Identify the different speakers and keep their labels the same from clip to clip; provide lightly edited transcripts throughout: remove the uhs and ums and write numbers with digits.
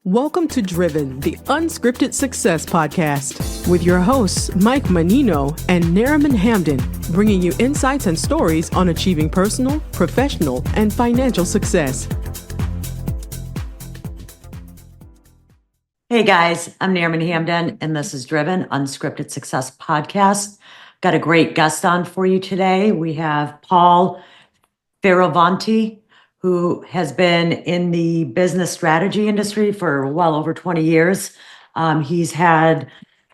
Speaker 1: Welcome to Driven, the Unscripted Success podcast, with your hosts, Mike Manino and Nariman Hamden, bringing you insights and stories on achieving personal, professional, and financial success.
Speaker 2: Hey guys, I'm Nariman Hamden, and this is Driven, Unscripted Success podcast. Got a great guest on for you today. We have Paul Fioravanti, who has been in the business strategy industry for well over 20 years. He's had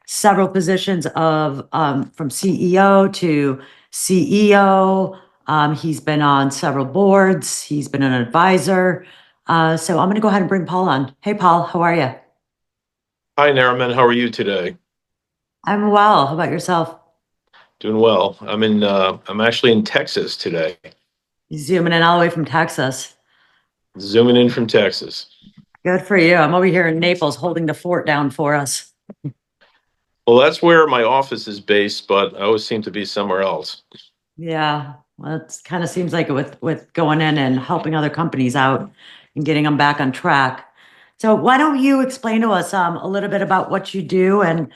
Speaker 2: several positions of from CEO to CEO. He's been on several boards. He's been an advisor. So I'm going to go ahead and bring Paul on. Hey, Paul, how are you?
Speaker 3: Hi, Nariman. How are you today?
Speaker 2: I'm well. How about yourself?
Speaker 3: Doing well. I'm actually in Texas today.
Speaker 2: Zooming in all the way from Texas.
Speaker 3: Zooming in from Texas.
Speaker 2: Good for you. I'm over here in Naples holding the fort down for us.
Speaker 3: Well, that's where my office is based, but I always seem to be somewhere else.
Speaker 2: Yeah, well, it kind of seems like it with going in and helping other companies out and getting them back on track. So why don't you explain to us a little bit about what you do and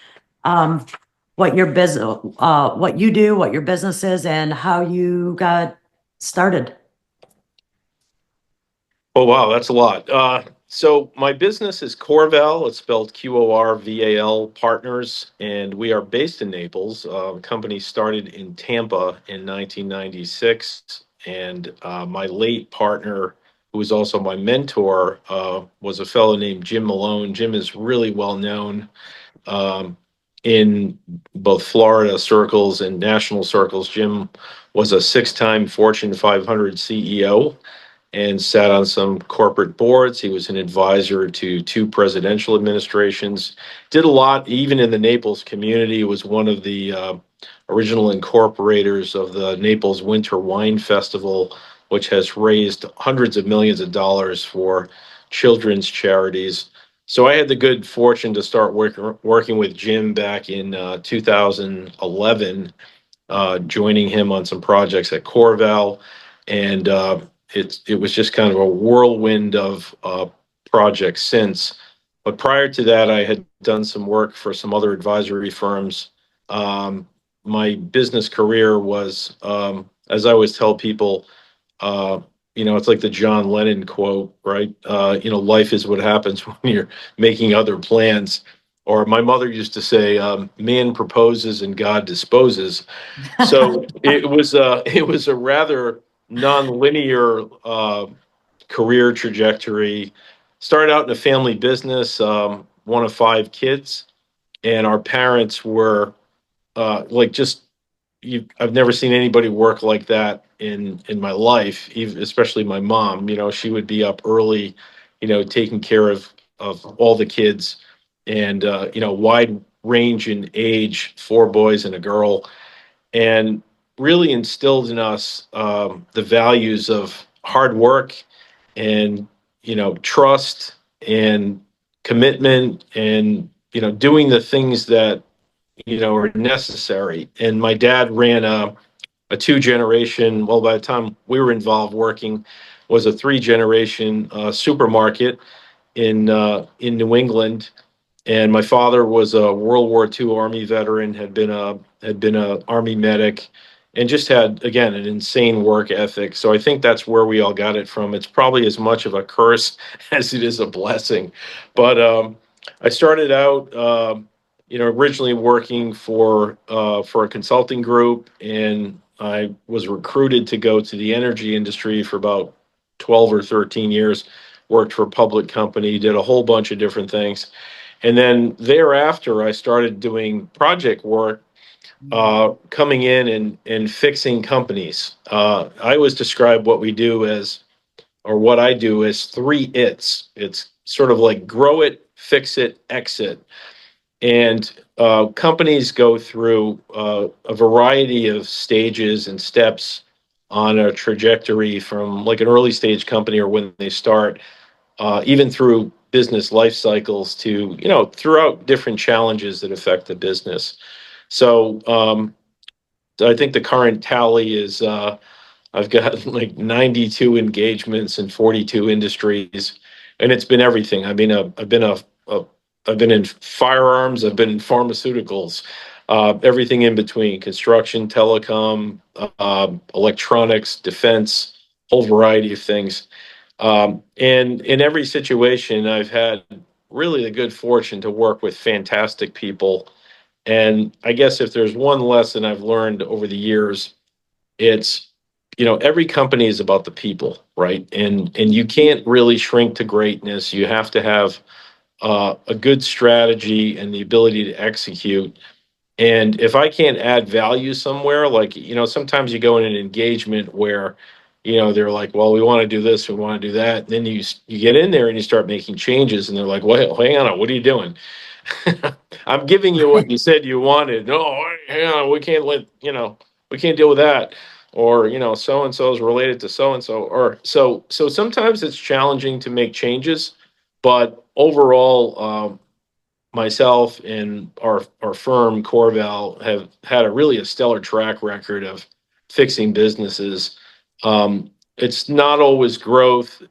Speaker 2: what your business, what you do, what your business is, and how you got started.
Speaker 3: Oh, wow, that's a lot. So my business is Corval. It's spelled Qorval Partners, and we are based in Naples. The company started in Tampa in 1996, and my late partner, who was also my mentor, was a fellow named Jim Malone. Jim is really well known in both Florida circles and national circles. Jim was a six-time Fortune 500 CEO and sat on some corporate boards. He was an advisor to two presidential administrations, did a lot, even in the Naples community. He was one of the original incorporators of the Naples Winter Wine Festival, which has raised hundreds of millions of dollars for children's charities. So I had the good fortune to start working with Jim back in 2011, joining him on some projects at Corval, and it was just kind of a whirlwind of projects since. But prior to that, I had done some work for some other advisory firms. My business career was, as I always tell people, it's like the John Lennon quote, right? Life is what happens when you're making other plans. Or my mother used to say, man proposes and God disposes. So it was a rather non-linear career trajectory. Started out in a family business, one of five kids, and our parents were I've never seen anybody work like that in my life, especially my mom. She would be up early, taking care of all the kids, and wide range in age, four boys and a girl, and really instilled in us the values of hard work and trust and commitment and doing the things that are necessary. And my dad ran a two-generation, well, by the time we were involved working, was a three-generation supermarket in New England. And my father was a World War II Army veteran, had been a Army medic, and just had, again, an insane work ethic. So I think that's where we all got it from. It's probably as much of a curse as it is a blessing. But I started out, originally working for a consulting group, and I was recruited to go to the energy industry for about 12 or 13 years. Worked for a public company, did a whole bunch of different things. And then thereafter, I started doing project work, coming in and fixing companies. I always describe what we do as, or what I do as three it's. It's sort of like grow it, fix it, exit. And companies go through a variety of stages and steps on a trajectory from like an early stage company or when they start, even through business life cycles to, throughout different challenges that affect the business. So I think the current tally is I've got like 92 engagements in 42 industries. and it's been everything. I mean, I've been in firearms, I've been in pharmaceuticals, everything in between: construction, telecom, electronics, defense, whole variety of things. And in every situation, I've had really the good fortune to work with fantastic people. And I guess if there's one lesson I've learned over the years, it's, every company is about the people, right? And you can't really shrink to greatness. You have to have a good strategy and the ability to execute. And if I can't add value somewhere, like, sometimes you go in an engagement where, they're like, well, we want to do this, we want to do that. And then you get in there and you start making changes, and they're like, well, hang on, what are you doing? I'm giving you what you said you wanted. No, hang on, we can't deal with that. Or, so and so is related to so and so. Or so sometimes it's challenging to make changes, but overall, myself and our firm Corval have had a stellar track record of fixing businesses. It's not always growth.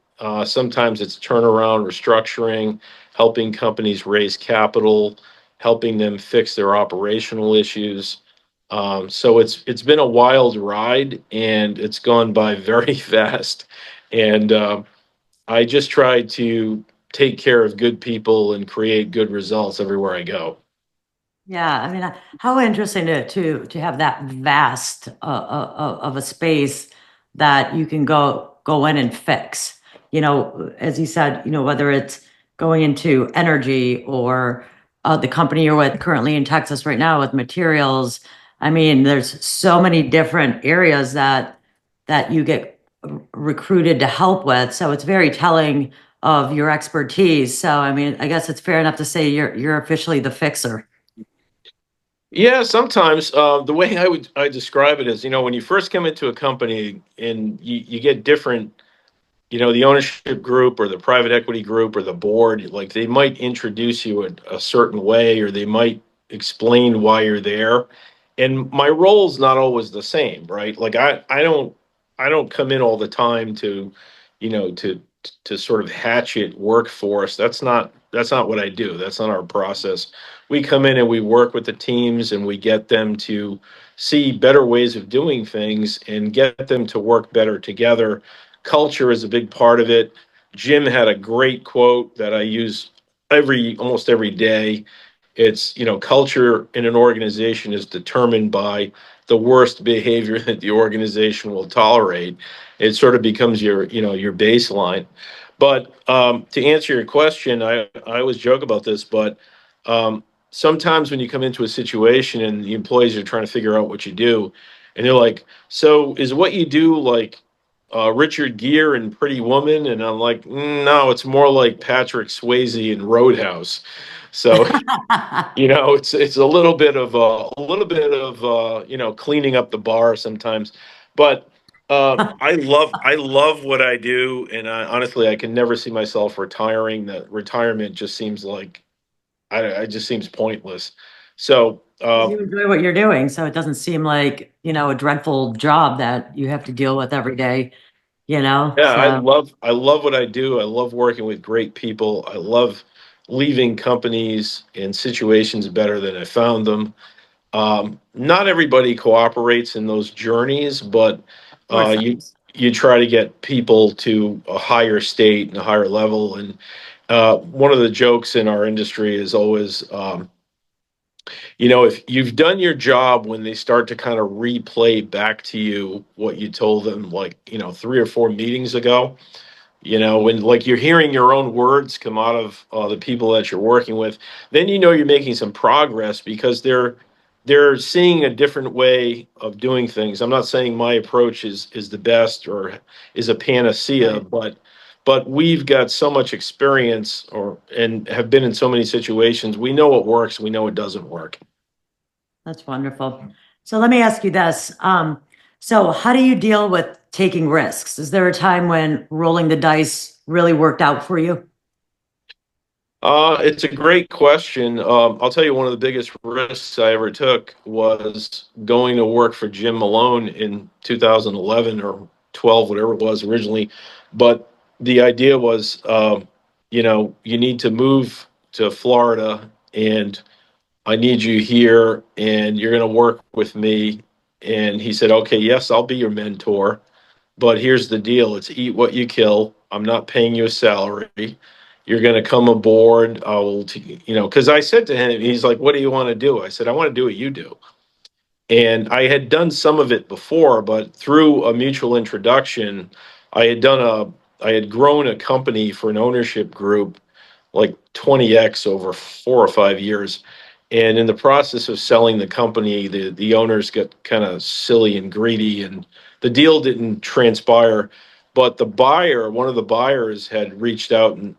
Speaker 3: Sometimes it's turnaround, restructuring, helping companies raise capital, helping them fix their operational issues. So it's been a wild ride, and it's gone by very fast. And I just try to take care of good people and create good results everywhere I go.
Speaker 2: Yeah, I mean, how interesting to have that vast of a space that you can go in and fix. As you said, whether it's going into energy or the company you're with currently in Texas right now with materials. I mean, there's so many different areas that you get recruited to help with. So it's very telling of your expertise. So I mean, I guess it's fair enough to say you're officially the fixer.
Speaker 3: Yeah, sometimes the way I describe it is, when you first come into a company and you get different, the ownership group or the private equity group or the board, like they might introduce you a certain way, or they might explain why you're there. And my role's not always the same, right? Like I don't come in all the time to, you know, to to sort of hatchet workforce. That's not what I do. That's not our process. We come in and we work with the teams, and we get them to see better ways of doing things and get them to work better together. Culture is a big part of it. Jim had a great quote that I use almost every day. It's, culture in an organization is determined by the worst behavior that the organization will tolerate. It sort of becomes your baseline. But to answer your question, I always joke about this, but sometimes when you come into a situation and the employees are trying to figure out what you do, and they're like, "So is what you do like Richard Gere and Pretty Woman?" And I'm like, "No, it's more like Patrick Swayze and Roadhouse." So it's a little bit of cleaning up the bar sometimes, but I love what I do, and honestly, I can never see myself retiring. That retirement just seems like I just seems pointless. So
Speaker 2: You enjoy what you're doing, so it doesn't seem like, a dreadful job that you have to deal with every day,
Speaker 3: yeah, I
Speaker 2: so.
Speaker 3: love I love what I do. I love working with great people. I love leaving companies and situations better than I found them. Not everybody cooperates in those journeys, but
Speaker 2: Of course.
Speaker 3: you try to get people to a higher state and a higher level. And one of the jokes in our industry is always, if you've done your job, when they start to kind of replay back to you what you told them, like, 3 or 4 meetings ago, when like you're hearing your own words come out of the people that you're working with, then you're making some progress, because they're seeing a different way of doing things. I'm not saying my approach is the best or is a panacea,
Speaker 2: Right.
Speaker 3: but we've got so much experience, and have been in so many situations. We know what works, we know what doesn't work.
Speaker 2: That's wonderful. So let me ask you this. So how do you deal with taking risks? Is there a time when rolling the dice really worked out for you?
Speaker 3: It's a great question. I'll tell you, one of the biggest risks I ever took was going to work for Jim Malone in 2011 or 12, whatever it was originally. But the idea was, you need to move to Florida, and I need you here, and you're going to work with me. And he said, okay, yes, I'll be your mentor. But here's the deal. It's eat what you kill. I'm not paying you a salary. You're going to come aboard. Because I said to him, he's like, what do you want to do? I said, I want to do what you do. And I had done some of it before, but through a mutual introduction, I had done I had grown a company for an ownership group like 20x over 4 or 5 years. And in the process of selling the company, the owners got kind of silly and greedy, and the deal didn't transpire. But the buyer, one of the buyers, had reached out, and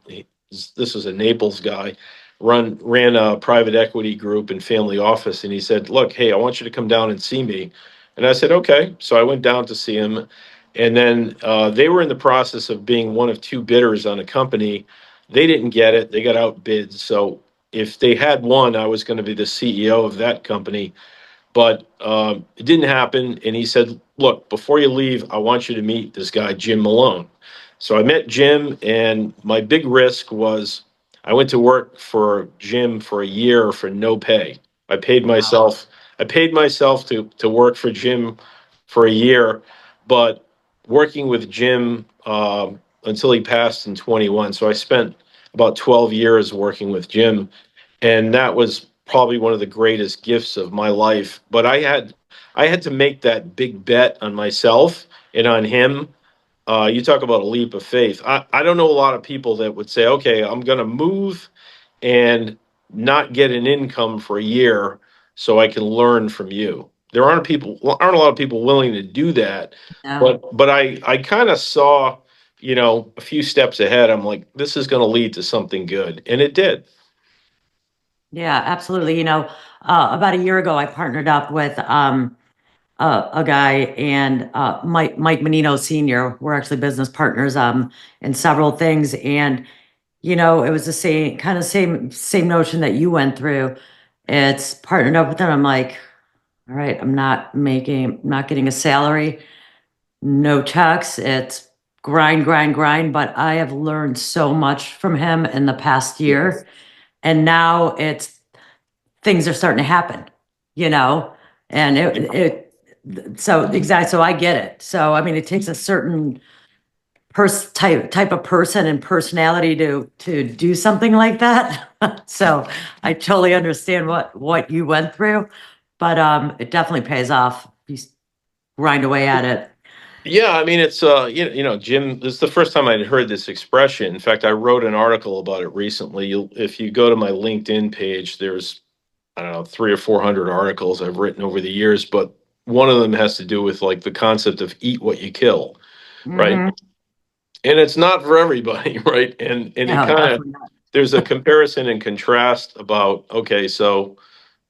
Speaker 3: this was a Naples guy, ran a private equity group and family office, and he said, "Look, hey, I want you to come down and see me." And I said, "Okay." So I went down to see him, and then they were in the process of being one of two bidders on a company. They didn't get it. They got outbid. So if they had won, I was going to be the CEO of that company. But it didn't happen. And he said, look, before you leave, I want you to meet this guy, Jim Malone. So I met Jim, and my big risk was I went to work for Jim for a year for no pay. I paid myself. I paid myself to work for Jim for a year, but working with Jim until he passed in 21. So I spent about 12 years working with Jim, and that was probably one of the greatest gifts of my life. But I had to make that big bet on myself and on him. You talk about a leap of faith. I don't know a lot of people that would say, okay, I'm going to move and not get an income for a year so I can learn from you. There aren't a lot of people willing to do that.
Speaker 2: No.
Speaker 3: But I kind of saw, a few steps ahead. I'm like, this is going to lead to something good. And it did.
Speaker 2: Yeah, absolutely. About a year ago, I partnered up with a guy and Mike Menino Sr. We're actually business partners in several things, and it was the same notion that you went through. It's partnered up with them. I'm like, all right, I'm not getting a salary, no checks. It's grind, grind, grind. But I have learned so much from him in the past year, and now it's things are starting to happen, you know, and so exactly. So I get it. So, I mean, it takes a certain type of person and personality to do something like that. So I totally understand what you went through, but it definitely pays off. You grind away at it.
Speaker 3: Yeah, I mean, it's Jim. This is the first time I'd heard this expression. In fact, I wrote an article about it recently. If you go to my LinkedIn page, there's, I don't know, 300 or 400 articles I've written over the years, but one of them has to do with like the concept of eat what you kill, right?
Speaker 2: Mhm.
Speaker 3: And it's not for everybody, right? And it
Speaker 2: No,
Speaker 3: kind of
Speaker 2: definitely not.
Speaker 3: there's a comparison and contrast about, okay, so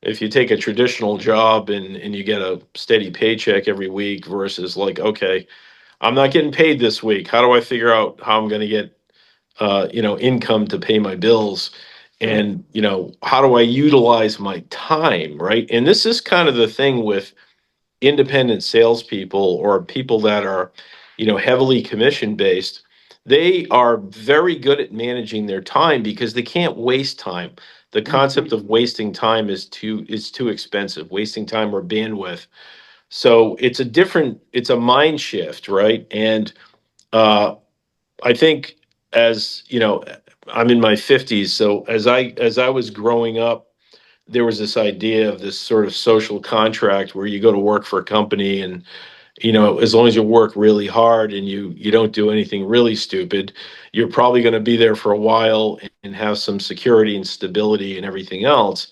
Speaker 3: if you take a traditional job and you get a steady paycheck every week versus like, okay, I'm not getting paid this week. How do I figure out how I'm going to get, income to pay my bills?
Speaker 2: Right.
Speaker 3: And, how do I utilize my time? Right. And this is kind of the thing with independent salespeople or people that are, heavily commission based. They are very good at managing their time because they can't waste time. The concept of wasting time is too expensive, wasting time or bandwidth. So it's a mind shift, right? And uh, I think, as you know, I'm in my 50s. So as I was growing up, there was this idea of this sort of social contract where you go to work for a company, and as long as you work really hard and you don't do anything really stupid, you're probably going to be there for a while and have some security and stability and everything else.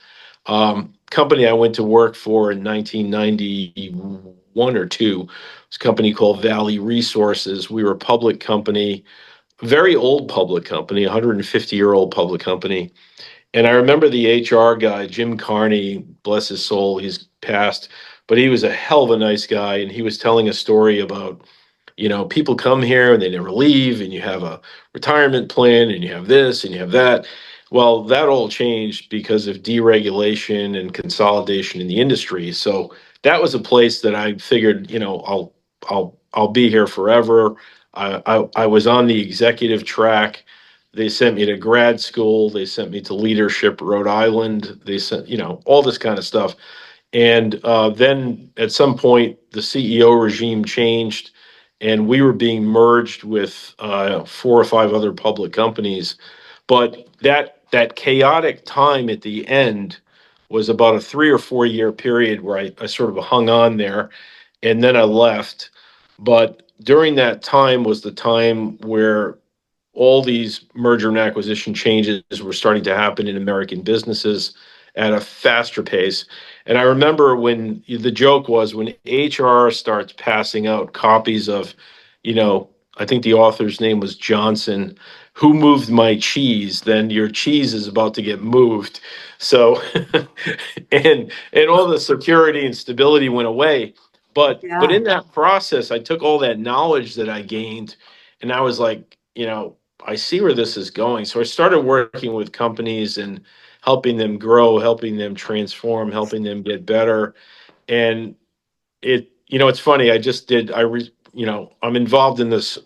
Speaker 3: Company I went to work for in 1991 or two was a company called Valley Resources. We were a public company, very old public company, 150-year-old public company. And I remember the HR guy, Jim Carney, bless his soul, he's passed, but he was a hell of a nice guy. And he was telling a story about, people come here and they never leave, and you have a retirement plan, and you have this and you have that. Well, that all changed because of deregulation and consolidation in the industry. So that was a place that I figured, I'll be here forever. I was on the executive track. They sent me to grad school. They sent me to Leadership Rhode Island. They sent, all this kind of stuff. And then at some point, the CEO regime changed, and we were being merged with 4 or 5 other public companies. But that chaotic time at the end was about a 3 or 4 year period where I sort of hung on there, and then I left. But during that time was the time where all these merger and acquisition changes were starting to happen in American businesses at a faster pace. And I remember when the joke was when HR starts passing out copies of, I think the author's name was Johnson, "Who Moved My Cheese?" Then your cheese is about to get moved. So, and all the security and stability went away. But
Speaker 2: Yeah.
Speaker 3: in that process, I took all that knowledge that I gained, and I was like, I see where this is going. So I started working with companies and helping them grow, helping them transform, helping them get better. And it's funny. I just did. I'm involved in this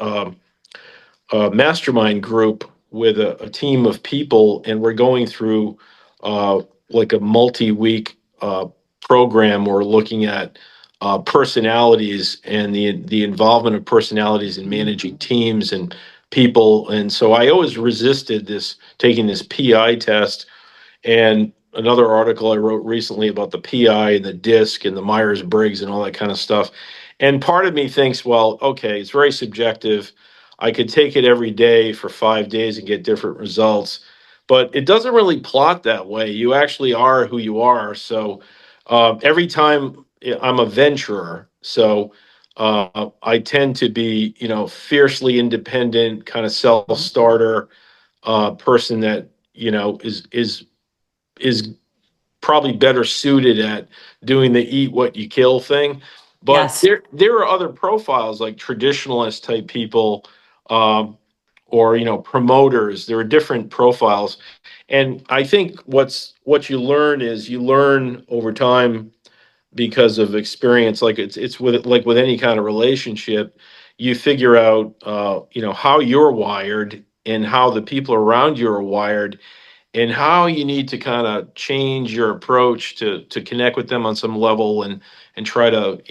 Speaker 3: mastermind group with a team of people, and we're going through like a multi-week program. We're looking at personalities and the involvement of personalities in managing teams and people. And so I always resisted taking this PI test. And another article I wrote recently about the PI and the DISC and the Myers-Briggs and all that kind of stuff. And part of me thinks, well, okay, it's very subjective. I could take it every day for 5 days and get different results, but it doesn't really plot that way. You actually are who you are. So every time I'm a venturer, so I tend to be, fiercely independent, kind of self-starter person that is probably better suited at doing the eat what you kill thing. But
Speaker 2: Yes.
Speaker 3: there are other profiles like traditionalist type people, or promoters. There are different profiles, and I think what you learn is you learn over time because of experience. Like it's with any kind of relationship, you figure out how you're wired and how the people around you are wired, and how you need to kind of change your approach to connect with them on some level, and try to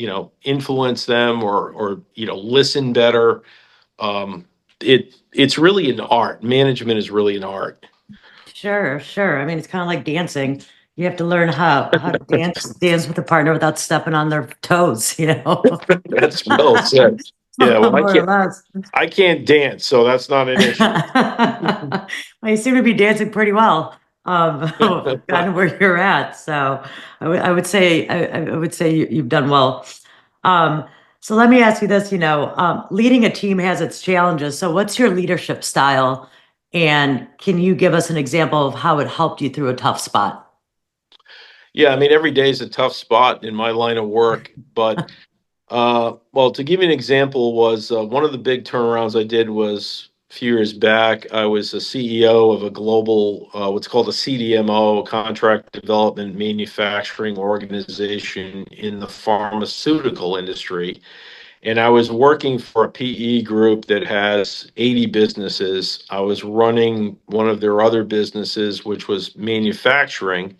Speaker 3: influence them, or listen better. It's really an art. Management is really an art.
Speaker 2: Sure, sure. I mean, it's kind of like dancing. You have to learn how to dance with a partner without stepping on their toes,
Speaker 3: That's well said. Yeah, well,
Speaker 2: more or less.
Speaker 3: I can't dance, so that's not an issue.
Speaker 2: Well, you seem to be dancing pretty well, kind of where you're at. So I would say I would say you've done well. Um, so let me ask you this, leading a team has its challenges. So what's your leadership style? And can you give us an example of how it helped you through a tough spot?
Speaker 3: Yeah, I mean, every day is a tough spot in my line of work, but well, to give you an example, was one of the big turnarounds I did was a few years back. I was a CEO of a global, what's called a CDMO, contract development manufacturing organization in the pharmaceutical industry. And I was working for a PE group that has 80 businesses. I was running one of their other businesses, which was manufacturing.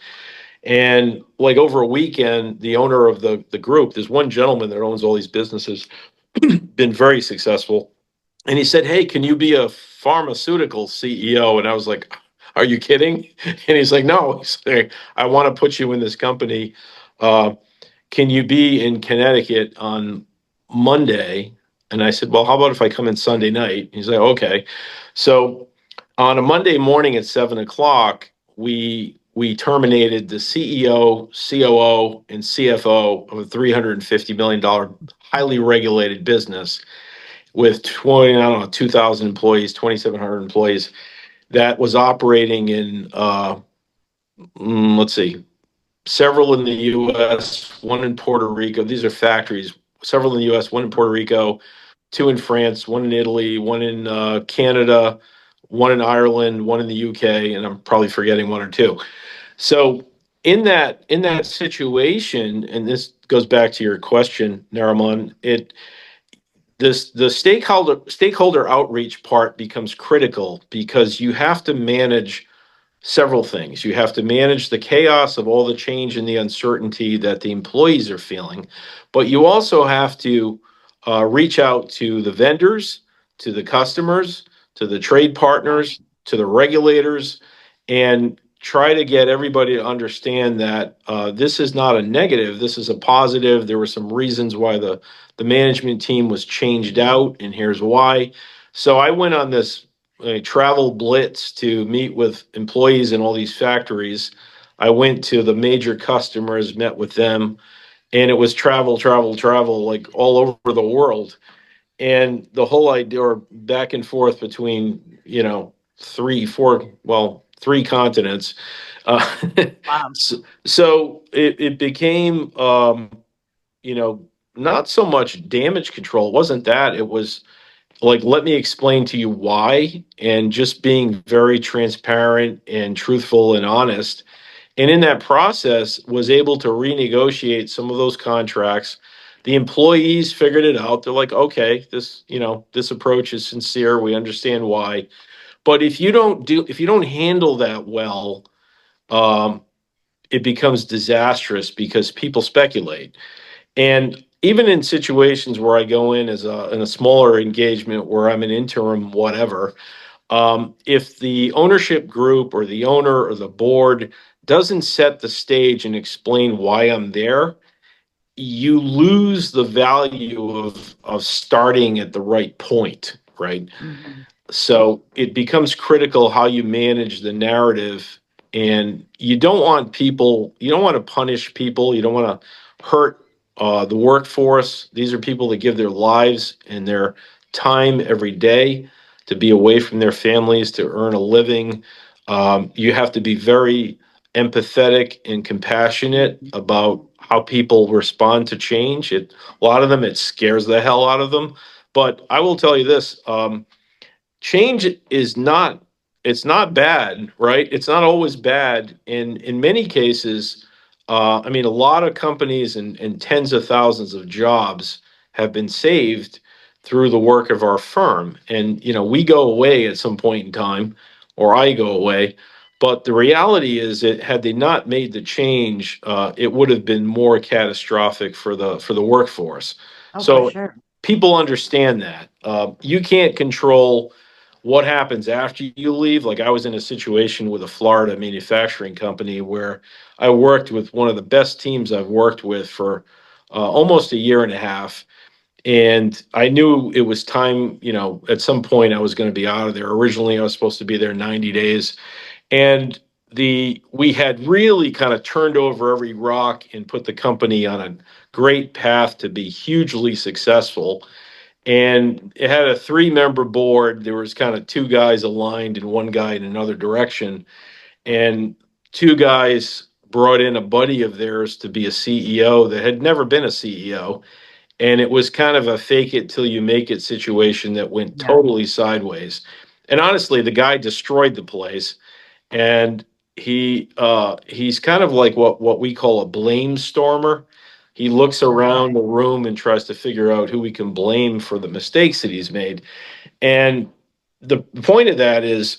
Speaker 3: And like over a weekend, the owner of the group, there's one gentleman that owns all these businesses, been very successful. And he said, "Hey, can you be a pharmaceutical CEO?" And I was like, "Are you kidding?" And he's like, "No." He's like, "I want to put you in this company. Uh, can you be in Connecticut on Monday?" And I said, "Well, how about if I come in Sunday night?" He's like, "Okay." So on a Monday morning at 7 o'clock, we terminated the CEO, COO, and CFO of a $350 million highly regulated business with 20, I don't know, 2,000 employees, 2,700 employees, that was operating in let's see, several in the U.S., one in Puerto Rico. These are factories. Several in the U.S., one in Puerto Rico, two in France, one in Italy, one in Canada, one in Ireland, one in the UK, and I'm probably forgetting one or two. So in that situation, and this goes back to your question, Nariman, the stakeholder outreach part becomes critical because you have to manage several things. You have to manage the chaos of all the change and the uncertainty that the employees are feeling, but you also have to reach out to the vendors, to the customers, to the trade partners, to the regulators, and try to get everybody to understand that this is not a negative, this is a positive. There were some reasons why the management team was changed out, and here's why. So I went on this travel blitz to meet with employees in all these factories. I went to the major customers, met with them, and it was travel, travel, travel, like all over the world. And the whole idea, or back and forth between, three continents. Uh,
Speaker 2: Wow.
Speaker 3: so it became, you know, not so much damage control. It wasn't that. It was like, let me explain to you why, and just being very transparent and truthful and honest. And in that process, was able to renegotiate some of those contracts. The employees figured it out. They're like, okay, this approach is sincere. We understand why. But if you don't handle that well, um, it becomes disastrous because people speculate. And even in situations where I go in in a smaller engagement where I'm an interim, whatever, if the ownership group or the owner or the board doesn't set the stage and explain why I'm there, you lose the value of starting at the right point, right?
Speaker 2: Mhm.
Speaker 3: So it becomes critical how you manage the narrative, and you don't want to punish people, you don't want to hurt the workforce. These are people that give their lives and their time every day to be away from their families to earn a living. You have to be very empathetic and compassionate about how people respond to change. A lot of them, it scares the hell out of them. But I will tell you this. Change is not, it's not bad, right? It's not always bad. In many cases, I mean, a lot of companies and tens of thousands of jobs have been saved through the work of our firm. And we go away at some point in time, or I go away. But the reality is that had they not made the change, it would have been more catastrophic for the workforce.
Speaker 2: Oh, for
Speaker 3: So
Speaker 2: sure.
Speaker 3: people understand that. You can't control what happens after you leave. Like, I was in a situation with a Florida manufacturing company where I worked with one of the best teams I've worked with for almost a year and a half. And I knew it was time, at some point I was going to be out of there. Originally, I was supposed to be there 90 days. And we had really kind of turned over every rock and put the company on a great path to be hugely successful. And it had a three-member board. There was kind of two guys aligned and one guy in another direction. And two guys brought in a buddy of theirs to be a CEO that had never been a CEO. And it was kind of a fake it till you make it situation that went
Speaker 2: Yeah.
Speaker 3: totally sideways. And honestly, the guy destroyed the place. And he's kind of like what we call a blame stormer. He looks around the room and tries to figure out who he can blame for the mistakes that he's made. And the point of that is,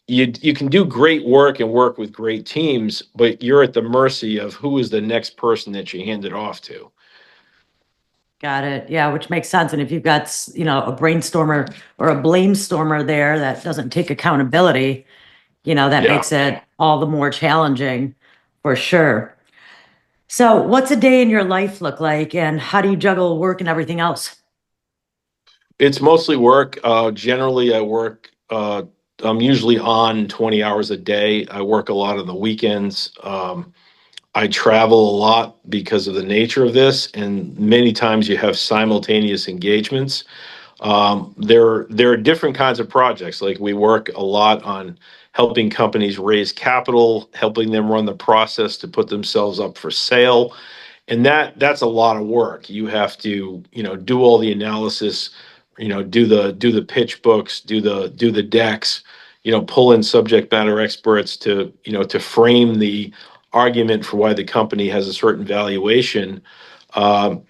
Speaker 3: you can do great work and work with great teams, but you're at the mercy of who is the next person that you hand it off to.
Speaker 2: Got it. Yeah, which makes sense. And if you've got, a brainstormer or a blame stormer there that doesn't take accountability, that
Speaker 3: Yeah.
Speaker 2: makes it all the more challenging for sure. So, what's a day in your life look like, and how do you juggle work and everything else?
Speaker 3: It's mostly work. Generally, I work. I'm usually on 20 hours a day. I work a lot on the weekends. I travel a lot because of the nature of this, and many times you have simultaneous engagements. There are different kinds of projects. Like, we work a lot on helping companies raise capital, helping them run the process to put themselves up for sale, and that's a lot of work. You have to do all the analysis, do the pitch books, do the decks, pull in subject matter experts to frame the argument for why the company has a certain valuation. um,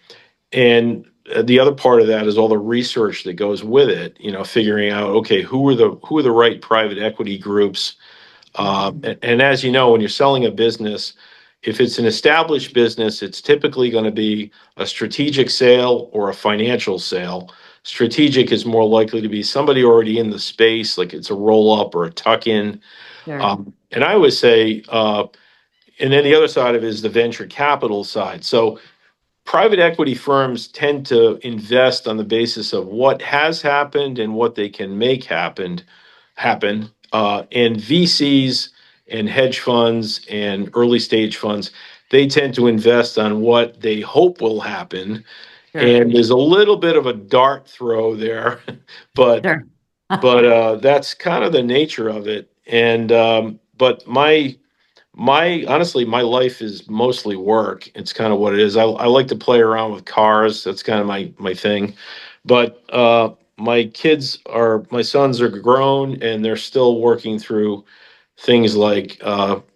Speaker 3: and the other part of that is all the research that goes with it, figuring out, okay, who are the right private equity groups. And as you know, when you're selling a business, if it's an established business, it's typically going to be a strategic sale or a financial sale. Strategic is more likely to be somebody already in the space, like it's a roll up or a tuck in.
Speaker 2: Sure.
Speaker 3: And I would say, and then the other side of it is the venture capital side. So private equity firms tend to invest on the basis of what has happened and what they can make happen. And VCs and hedge funds and early stage funds, they tend to invest on what they hope will happen.
Speaker 2: Sure.
Speaker 3: And there's a little bit of a dart throw there, but
Speaker 2: Sure.
Speaker 3: that's kind of the nature of it. And but my honestly, my life is mostly work. It's kind of what it is. I like to play around with cars. That's kind of my thing. But my sons are grown and they're still working through things like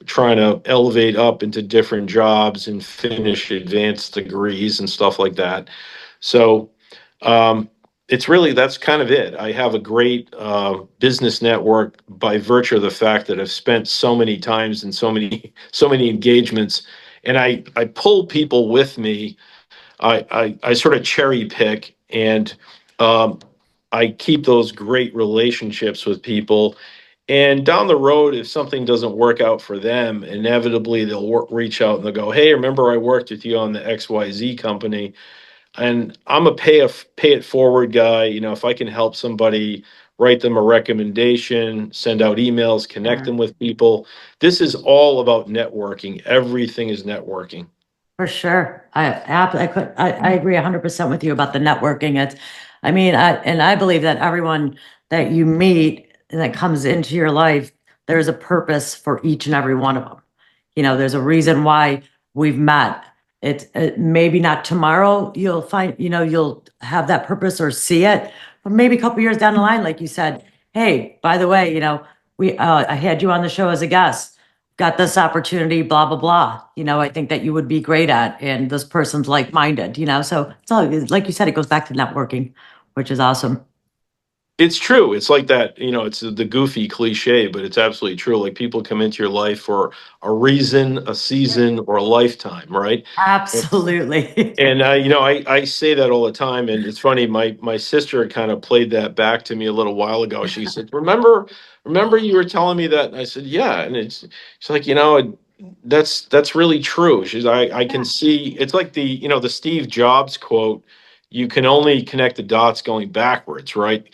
Speaker 3: trying to elevate up into different jobs and finish advanced degrees and stuff like that. So um, it's really that's kind of it. I have a great business network by virtue of the fact that I've spent so many times and so many engagements, and I pull people with me. I sort of cherry pick, and um, I keep those great relationships with people. And down the road, if something doesn't work out for them, inevitably they'll reach out and they'll go, "Hey, remember I worked with you on the XYZ company?" And I'm a pay it forward guy. If I can help somebody, write them a recommendation, send out emails, connect
Speaker 2: Sure.
Speaker 3: them with people. This is all about networking. Everything is networking.
Speaker 2: For sure. I agree 100% with you about the networking. I mean, I believe that everyone that you meet and that comes into your life, there's a purpose for each and every one of them. There's a reason why we've met. Maybe not tomorrow you'll find, you'll have that purpose or see it, but maybe a couple years down the line, like you said, hey, by the way, I had you on the show as a guest, got this opportunity, blah, blah, blah. I think that you would be great at, and this person's like-minded, so it's all, like you said, it goes back to networking, which is awesome.
Speaker 3: It's true. It's like that, it's the goofy cliche, but it's absolutely true. Like people come into your life for a reason, a season, or a lifetime, right?
Speaker 2: Absolutely.
Speaker 3: And I say that all the time, and it's funny. My sister kind of played that back to me a little while ago. She said, "Remember, you were telling me that?" And I said, "Yeah." And she's like, that's really true. I can see. It's like the Steve Jobs quote. You can only connect the dots going backwards, right?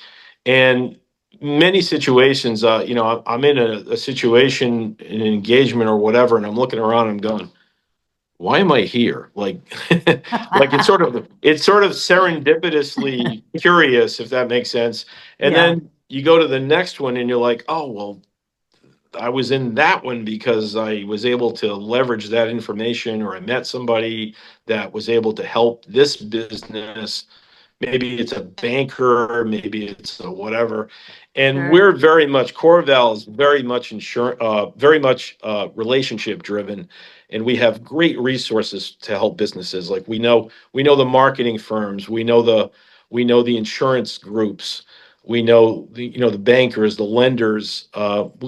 Speaker 3: And many situations, I'm in a situation, an engagement or whatever, and I'm looking around, and I'm going, why am I here? Like, like it's sort of serendipitously curious, if that makes sense. And
Speaker 2: Yeah,
Speaker 3: then you go to the next one and you're like, oh, well, I was in that one because I was able to leverage that information, or I met somebody that was able to help this business. Maybe it's a banker, maybe it's a whatever. And
Speaker 2: sure.
Speaker 3: we're very much, Corval is very much relationship driven. And we have great resources to help businesses. Like we know the marketing firms, we know the insurance groups, we know the bankers, the lenders.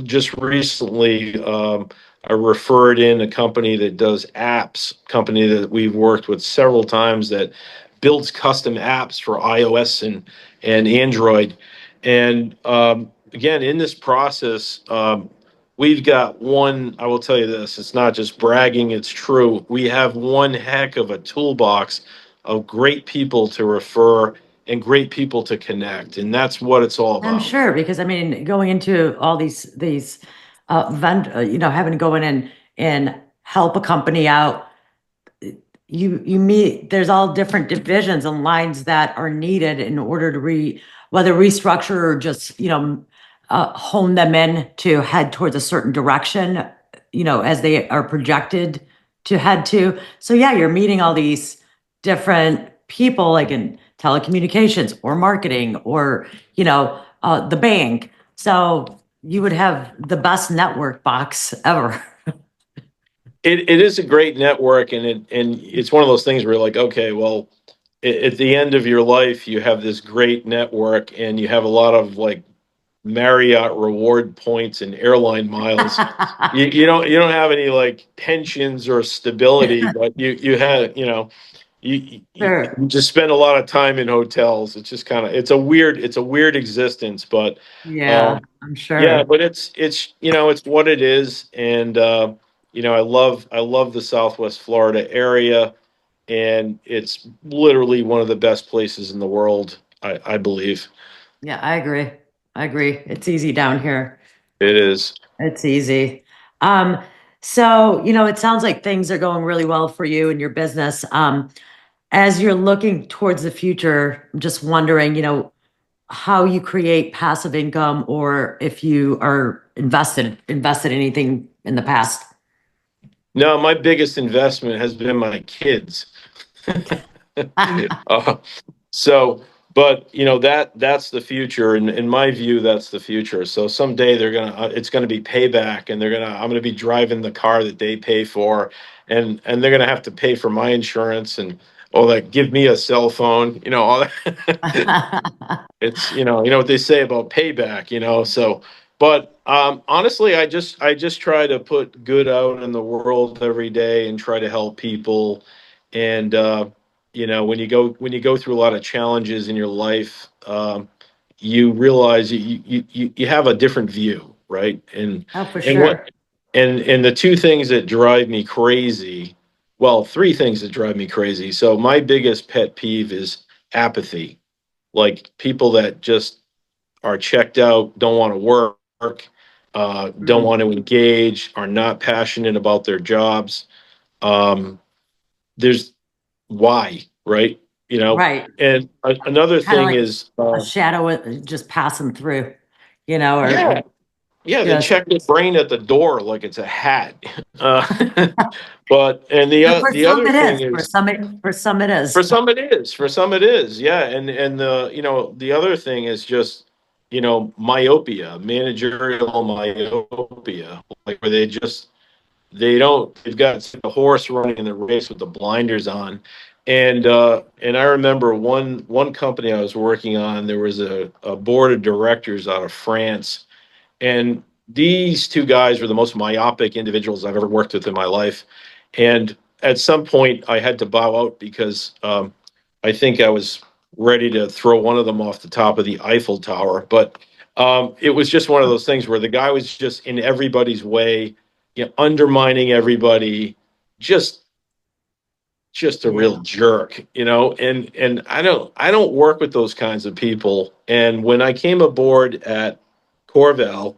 Speaker 3: Just recently, I referred in a company that does apps, company that we've worked with several times that builds custom apps for iOS and Android. And again, in this process, we've got one. I will tell you this: it's not just bragging; it's true. We have one heck of a toolbox of great people to refer and great people to connect, and that's what it's all
Speaker 2: I'm
Speaker 3: about.
Speaker 2: sure, because I mean, going into all these having to go in and help a company out, you meet, there's all different divisions and lines that are needed in order to whether restructure or just, hone them in to head towards a certain direction, as they are projected to head to. So yeah, you're meeting all these different people, like in telecommunications or marketing or, the bank. So you would have the best network box ever.
Speaker 3: It is a great network, and it's one of those things where you're like, okay, well, at the end of your life, you have this great network and you have a lot of like Marriott reward points and airline miles. You don't have any like pensions or stability, but you have,
Speaker 2: Sure.
Speaker 3: you just spend a lot of time in hotels. It's just kind of it's a weird existence, but
Speaker 2: Yeah,
Speaker 3: um
Speaker 2: I'm
Speaker 3: yeah,
Speaker 2: sure.
Speaker 3: but it's what it is. And I love the Southwest Florida area, and it's literally one of the best places in the world, I believe.
Speaker 2: Yeah, I agree. I agree. It's easy down here.
Speaker 3: It is.
Speaker 2: It's easy. Um, so, it sounds like things are going really well for you and your business. As you're looking towards the future, I'm just wondering, how you create passive income or if you are invested anything in the past.
Speaker 3: No, my biggest investment has been my kids. Uh, so, but that's the future. In my view, that's the future. So someday it's gonna be payback, and I'm gonna be driving the car that they pay for, and they're gonna have to pay for my insurance and all that. Give me a cell phone, all that. It's you know what they say about payback, so. But honestly, I just try to put good out in the world every day and try to help people. And when you go through a lot of challenges in your life, you realize you have a different view, right? and
Speaker 2: Oh, for
Speaker 3: and what
Speaker 2: sure.
Speaker 3: and the two things that drive me crazy, well, three things that drive me crazy. So my biggest pet peeve is apathy, like people that just are checked out, don't want to work, don't
Speaker 2: Mm,
Speaker 3: want to engage, are not passionate about their jobs. Um, there's why, right?
Speaker 2: right.
Speaker 3: And another
Speaker 2: Kind of
Speaker 3: thing
Speaker 2: like
Speaker 3: is,
Speaker 2: a shadow just passing through, or
Speaker 3: yeah, yeah, they
Speaker 2: just,
Speaker 3: check the brain at the door like it's a hat. Uh, but and the
Speaker 2: for
Speaker 3: the
Speaker 2: some
Speaker 3: other
Speaker 2: it
Speaker 3: thing
Speaker 2: is,
Speaker 3: is,
Speaker 2: for some it
Speaker 3: for
Speaker 2: is.
Speaker 3: some it is. For some it is. Yeah. And the other thing is just, myopia, managerial myopia, like where they've got a horse running in the race with the blinders on. And I remember one company I was working on, there was a board of directors out of France, and these two guys were the most myopic individuals I've ever worked with in my life. And at some point, I had to bow out because I think I was ready to throw one of them off the top of the Eiffel Tower. But it was just one of those things where the guy was just in everybody's way, undermining everybody, just just a real
Speaker 2: Yeah.
Speaker 3: jerk. And I don't work with those kinds of people. And when I came aboard at Corval,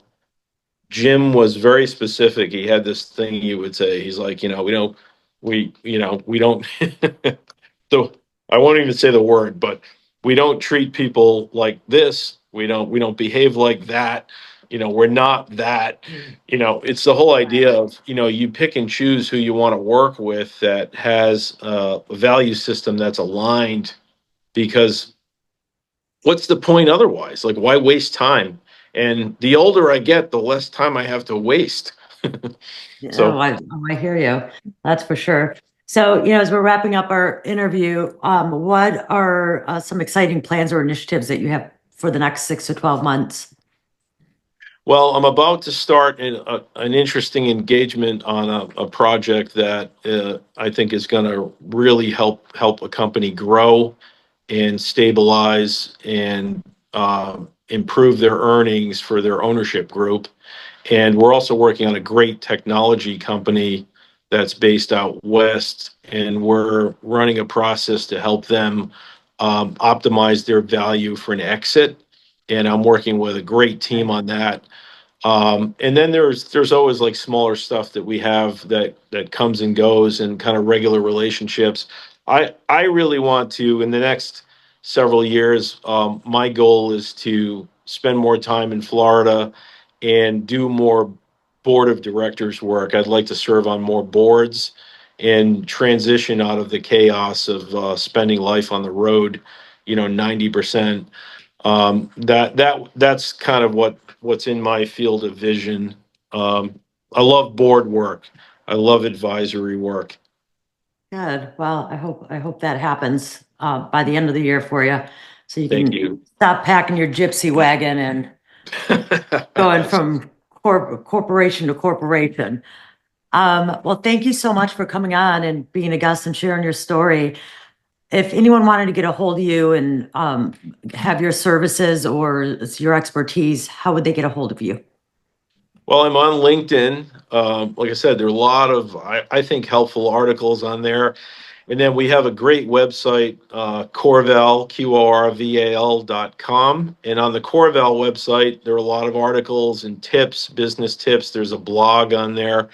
Speaker 3: Jim was very specific. He had this thing he would say. He's like, we don't. So I won't even say the word, but we don't treat people like this. We don't behave like that. We're not that. It's the whole idea of, you pick and choose who you want to work with that has a value system that's aligned, because what's the point otherwise? Like, why waste time? And the older I get, the less time I have to waste.
Speaker 2: Yeah,
Speaker 3: So,
Speaker 2: I hear you. That's for sure. So, as we're wrapping up our interview, what are some exciting plans or initiatives that you have for the next 6 to 12 months?
Speaker 3: well, I'm about to start an interesting engagement on a project that I think is going to really help a company grow and stabilize and improve their earnings for their ownership group. And we're also working on a great technology company that's based out west, and we're running a process to help them optimize their value for an exit. And I'm working with a great team on that. And then there's always like smaller stuff that we have that comes and goes, and kind of regular relationships. I really want to, in the next several years, my goal is to spend more time in Florida and do more board of directors work. I'd like to serve on more boards and transition out of the chaos of spending life on the road, 90%. That's kind of what's in my field of vision. I love board work. I love advisory work.
Speaker 2: Good. Well, I hope that happens by the end of the year for you, so you
Speaker 3: Thank
Speaker 2: can
Speaker 3: you.
Speaker 2: stop packing your gypsy wagon and going from corporation to corporation. Well, thank you so much for coming on and being a guest and sharing your story. If anyone wanted to get a hold of you and have your services or your expertise, how would they get a hold of you?
Speaker 3: Well, I'm on LinkedIn. Like I said, there are a lot of, I think, helpful articles on there. And then we have a great website, Corval, QORVAL.com. And on the Corval website, there are a lot of articles and tips, business tips. There's a blog on there.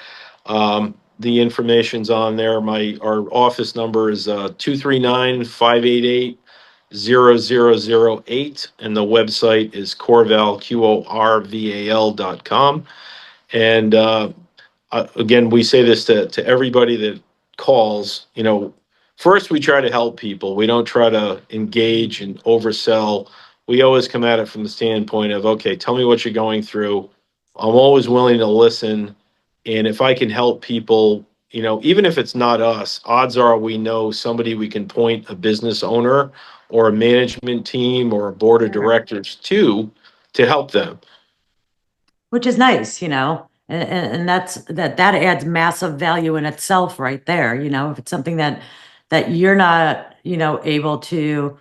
Speaker 3: The information's on there. Our office number is 239-588-0008. And the website is Corval, QORVAL.com. And again, we say this to everybody that calls, first we try to help people. We don't try to engage and oversell. We always come at it from the standpoint of, okay, tell me what you're going through. I'm always willing to listen. And if I can help people, even if it's not us, odds are we know somebody we can point a business owner or a management team or a board of directors to help them.
Speaker 2: Which is nice, and that adds massive value in itself right there. If it's something that you're not, able to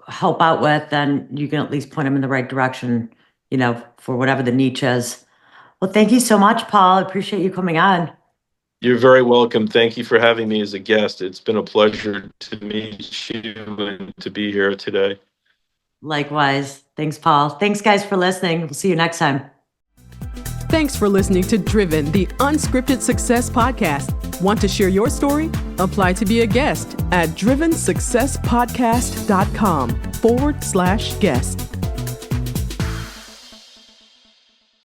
Speaker 2: help out with, then you can at least point them in the right direction, for whatever the niche is. Well, thank you so much, Paul. I appreciate you coming on.
Speaker 3: You're very welcome. Thank you for having me as a guest. It's been a pleasure to meet you and to be here today.
Speaker 2: Likewise. Thanks, Paul. Thanks, guys, for listening. We'll see you next time.
Speaker 1: Thanks for listening to Driven, the Unscripted Success Podcast. Want to share your story? Apply to be a guest at drivensuccesspodcast.com/guest.